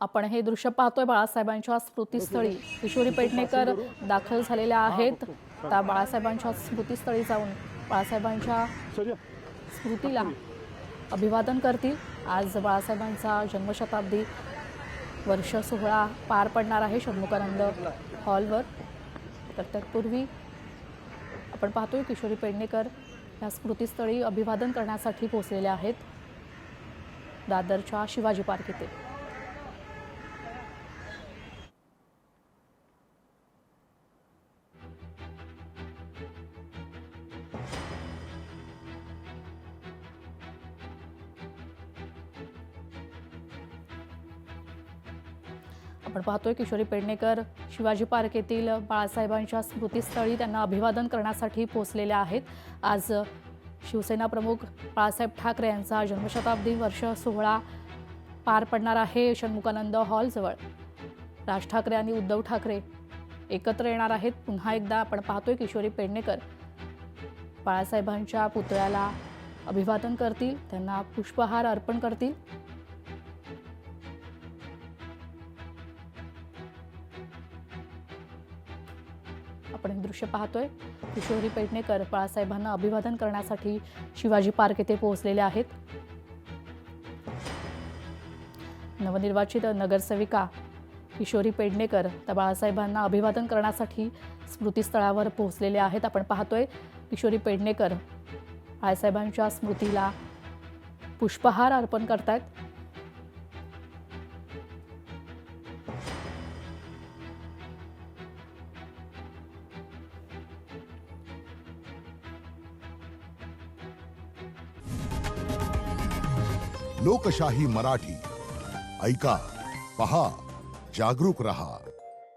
आपण हे दृश्य पाहतोय बाळासाहेबांच्या स्मृतीस्थळी किशोरी पेडणेकर दाखल झालेल्या आहेत। त्या बाळासाहेबांच्या स्मृतीस्थळी जाऊन बाळासाहेबांच्या स्मृतीला अभिवादन करतील। आज बाळासाहेबांचा जन्मशताब्दी वर्ष सोहळा पार पडणार आहे षण्मुखानंद हॉलवर। तर तत्पूर्वी आपण पाहतोय किशोरी पेडणेकर या स्मृतीस्थळी अभिवादन करण्यासाठी पोहोचलेले आहेत दादरच्या शिवाजी पार्क येथे। आपण पाहतोय किशोरी पेडणेकर शिवाजी पार्क येथील बाळासाहेबांच्या स्मृतीस्थळी त्यांना अभिवादन करण्यासाठी पोहोचलेले आहेत। आज शिवसेना प्रमुख बाळासाहेब ठाकरे यांचा जन्मशताब्दी वर्ष सोहळा पार पडणार आहे षण्मुखानंद हॉलजवळ। राज ठाकरे आणि उद्धव ठाकरे एकत्र येणार आहेत। पुन्हा एकदा आपण पाहतोय किशोरी पेडणेकर बाळासाहेबांच्या पुतळ्याला अभिवादन करतील, त्यांना पुष्पहार अर्पण करतील। आपण हे दृश्य पाहतोय किशोरी पेडणेकर बाळासाहेबांना अभिवादन करण्यासाठी शिवाजी पार्क येथे पोहोचलेले आहेत। नवनिर्वाचित नगरसेविका किशोरी पेडणेकर त्या बाळासाहेबांना अभिवादन करण्यासाठी स्मृतीस्थळावर पोहोचलेले आहेत। आपण पाहतोय किशोरी पेडणेकर बाळासाहेबांच्या स्मृतीला पुष्पहार अर्पण करतायत। लोकशाही मराठी ऐका, पहा, जागरूक रहा।